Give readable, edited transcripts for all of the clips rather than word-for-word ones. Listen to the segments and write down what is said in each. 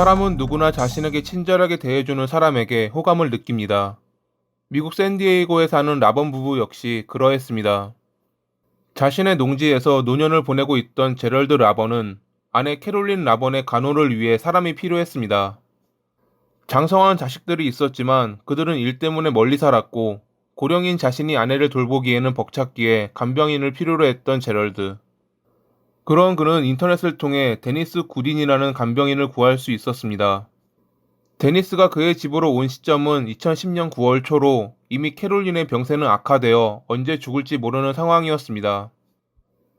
사람은 누구나 자신에게 친절하게 대해주는 사람에게 호감을 느낍니다. 미국 샌디에이고에 사는 라번 부부 역시 그러했습니다. 자신의 농지에서 노년을 보내고 있던 제럴드 라번은 아내 캐롤린 라번의 간호를 위해 사람이 필요했습니다. 장성한 자식들이 있었지만 그들은 일 때문에 멀리 살았고 고령인 자신이 아내를 돌보기에는 벅찼기에 간병인을 필요로 했던 제럴드. 그런 그는 인터넷을 통해 데니스 구딘이라는 간병인을 구할 수 있었습니다. 데니스가 그의 집으로 온 시점은 2010년 9월 초로 이미 캐롤린의 병세는 악화되어 언제 죽을지 모르는 상황이었습니다.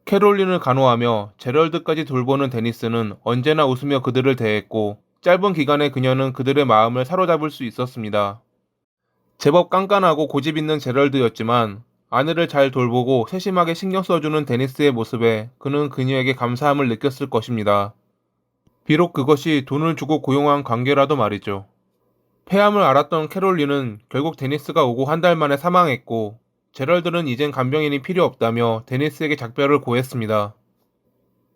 캐롤린을 간호하며 제럴드까지 돌보는 데니스는 언제나 웃으며 그들을 대했고 짧은 기간에 그녀는 그들의 마음을 사로잡을 수 있었습니다. 제법 깐깐하고 고집 있는 제럴드였지만 아내를 잘 돌보고 세심하게 신경 써주는 데니스의 모습에 그는 그녀에게 감사함을 느꼈을 것입니다. 비록 그것이 돈을 주고 고용한 관계라도 말이죠. 폐암을 앓았던 캐롤린은 결국 데니스가 오고 한 달 만에 사망했고 제럴드는 이젠 간병인이 필요 없다며 데니스에게 작별을 고했습니다.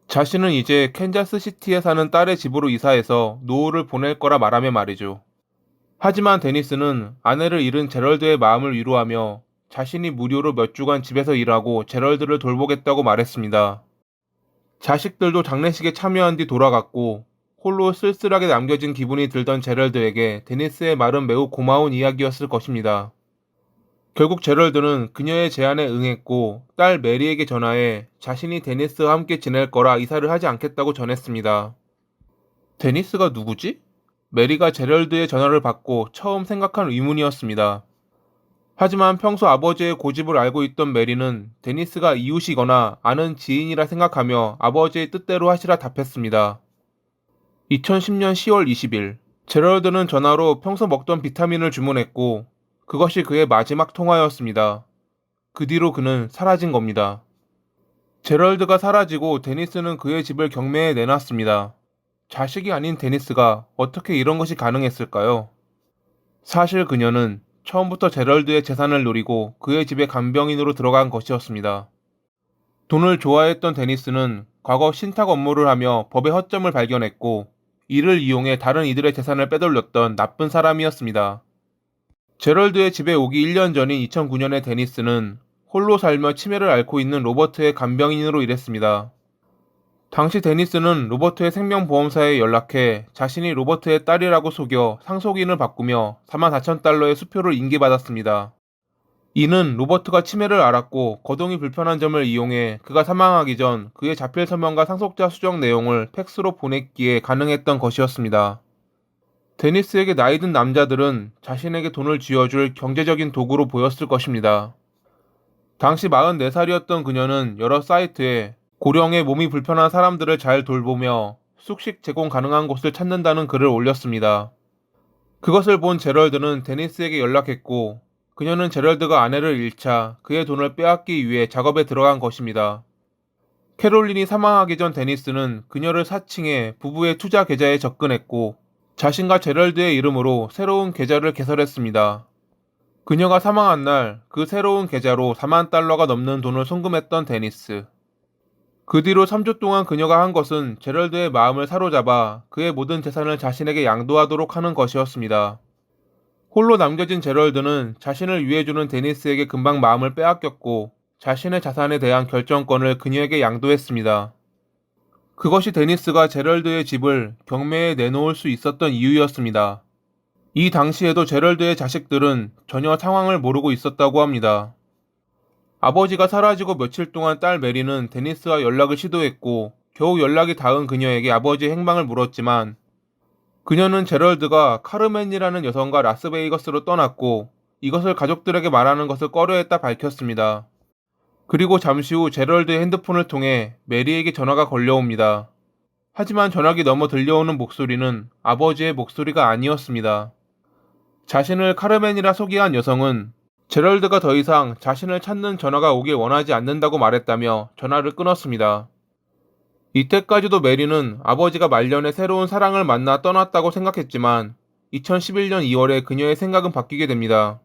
자신은 이제 캔자스시티에 사는 딸의 집으로 이사해서 노후를 보낼 거라 말하며 말이죠. 하지만 데니스는 아내를 잃은 제럴드의 마음을 위로하며 자신이 무료로 몇 주간 집에서 일하고 제럴드를 돌보겠다고 말했습니다. 자식들도 장례식에 참여한 뒤 돌아갔고 홀로 쓸쓸하게 남겨진 기분이 들던 제럴드에게 데니스의 말은 매우 고마운 이야기였을 것입니다. 결국 제럴드는 그녀의 제안에 응했고 딸 메리에게 전화해 자신이 데니스와 함께 지낼 거라 이사를 하지 않겠다고 전했습니다. 데니스가 누구지? 메리가 제럴드의 전화를 받고 처음 생각한 의문이었습니다. 하지만 평소 아버지의 고집을 알고 있던 메리는 데니스가 이웃이거나 아는 지인이라 생각하며 아버지의 뜻대로 하시라 답했습니다. 2010년 10월 20일, 제럴드는 전화로 평소 먹던 비타민을 주문했고 그것이 그의 마지막 통화였습니다. 그 뒤로 그는 사라진 겁니다. 제럴드가 사라지고 데니스는 그의 집을 경매에 내놨습니다. 자식이 아닌 데니스가 어떻게 이런 것이 가능했을까요? 사실 그녀는 처음부터 제럴드의 재산을 노리고 그의 집에 간병인으로 들어간 것이었습니다. 돈을 좋아했던 데니스는 과거 신탁 업무를 하며 법의 허점을 발견했고 이를 이용해 다른 이들의 재산을 빼돌렸던 나쁜 사람이었습니다. 제럴드의 집에 오기 1년 전인 2009년에 데니스는 홀로 살며 치매를 앓고 있는 로버트의 간병인으로 일했습니다. 당시 데니스는 로버트의 생명보험사에 연락해 자신이 로버트의 딸이라고 속여 상속인을 바꾸며 44,000달러의 수표를 인계받았습니다. 이는 로버트가 치매를 앓았고 거동이 불편한 점을 이용해 그가 사망하기 전 그의 자필 서명과 상속자 수정 내용을 팩스로 보냈기에 가능했던 것이었습니다. 데니스에게 나이든 남자들은 자신에게 돈을 쥐어줄 경제적인 도구로 보였을 것입니다. 당시 44살이었던 그녀는 여러 사이트에 고령의 몸이 불편한 사람들을 잘 돌보며 숙식 제공 가능한 곳을 찾는다는 글을 올렸습니다. 그것을 본 제럴드는 데니스에게 연락했고 그녀는 제럴드가 아내를 잃자 그의 돈을 빼앗기 위해 작업에 들어간 것입니다. 캐롤린이 사망하기 전 데니스는 그녀를 사칭해 부부의 투자 계좌에 접근했고 자신과 제럴드의 이름으로 새로운 계좌를 개설했습니다. 그녀가 사망한 날 그 새로운 계좌로 4만 달러가 넘는 돈을 송금했던 데니스. 그 뒤로 3주 동안 그녀가 한 것은 제럴드의 마음을 사로잡아 그의 모든 재산을 자신에게 양도하도록 하는 것이었습니다. 홀로 남겨진 제럴드는 자신을 위해주는 데니스에게 금방 마음을 빼앗겼고 자신의 자산에 대한 결정권을 그녀에게 양도했습니다. 그것이 데니스가 제럴드의 집을 경매에 내놓을 수 있었던 이유였습니다. 이 당시에도 제럴드의 자식들은 전혀 상황을 모르고 있었다고 합니다. 아버지가 사라지고 며칠 동안 딸 메리는 데니스와 연락을 시도했고 겨우 연락이 닿은 그녀에게 아버지의 행방을 물었지만 그녀는 제럴드가 카르멘이라는 여성과 라스베이거스로 떠났고 이것을 가족들에게 말하는 것을 꺼려했다 밝혔습니다. 그리고 잠시 후 제럴드의 핸드폰을 통해 메리에게 전화가 걸려옵니다. 하지만 전화기 너머 들려오는 목소리는 아버지의 목소리가 아니었습니다. 자신을 카르멘이라 소개한 여성은 제럴드가 더 이상 자신을 찾는 전화가 오길 원하지 않는다고 말했다며 전화를 끊었습니다. 이때까지도 메리는 아버지가 말년에 새로운 사랑을 만나 떠났다고 생각했지만 2011년 2월에 그녀의 생각은 바뀌게 됩니다.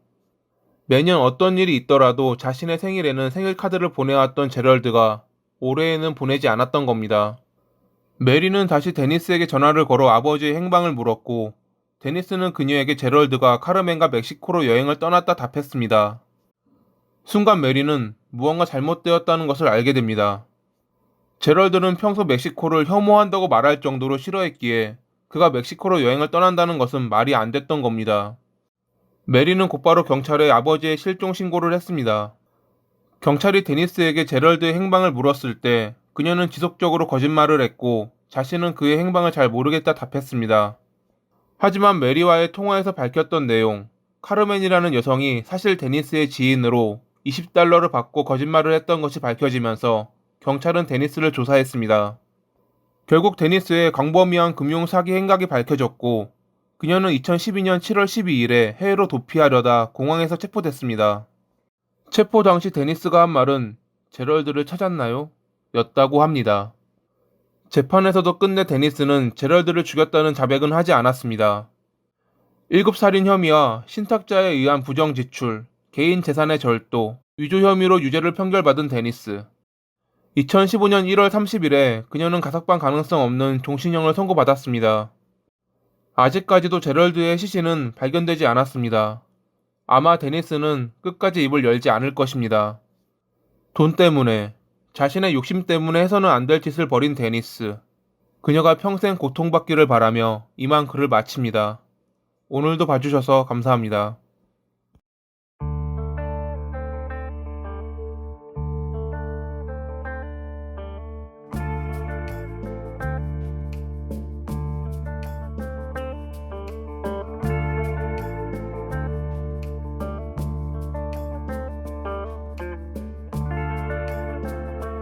매년 어떤 일이 있더라도 자신의 생일에는 생일 카드를 보내왔던 제럴드가 올해에는 보내지 않았던 겁니다. 메리는 다시 데니스에게 전화를 걸어 아버지의 행방을 물었고, 데니스는 그녀에게 제럴드가 카르멘과 멕시코로 여행을 떠났다 답했습니다. 순간 메리는 무언가 잘못되었다는 것을 알게 됩니다. 제럴드는 평소 멕시코를 혐오한다고 말할 정도로 싫어했기에 그가 멕시코로 여행을 떠난다는 것은 말이 안 됐던 겁니다. 메리는 곧바로 경찰에 아버지의 실종 신고를 했습니다. 경찰이 데니스에게 제럴드의 행방을 물었을 때 그녀는 지속적으로 거짓말을 했고 자신은 그의 행방을 잘 모르겠다 답했습니다. 하지만 메리와의 통화에서 밝혔던 내용, 카르멘이라는 여성이 사실 데니스의 지인으로 $20를 받고 거짓말을 했던 것이 밝혀지면서 경찰은 데니스를 조사했습니다. 결국 데니스의 광범위한 금융 사기 행각이 밝혀졌고 그녀는 2012년 7월 12일에 해외로 도피하려다 공항에서 체포됐습니다. 체포 당시 데니스가 한 말은 제럴드를 찾았나요? 였다고 합니다. 재판에서도 끝내 데니스는 제럴드를 죽였다는 자백은 하지 않았습니다. 1급 살인 혐의와 신탁자에 의한 부정 지출, 개인 재산의 절도, 위조 혐의로 유죄를 판결받은 데니스. 2015년 1월 30일에 그녀는 가석방 가능성 없는 종신형을 선고받았습니다. 아직까지도 제럴드의 시신은 발견되지 않았습니다. 아마 데니스는 끝까지 입을 열지 않을 것입니다. 돈 때문에, 자신의 욕심 때문에 해서는 안 될 짓을 벌인 데니스. 그녀가 평생 고통받기를 바라며 이만 글을 마칩니다. 오늘도 봐주셔서 감사합니다.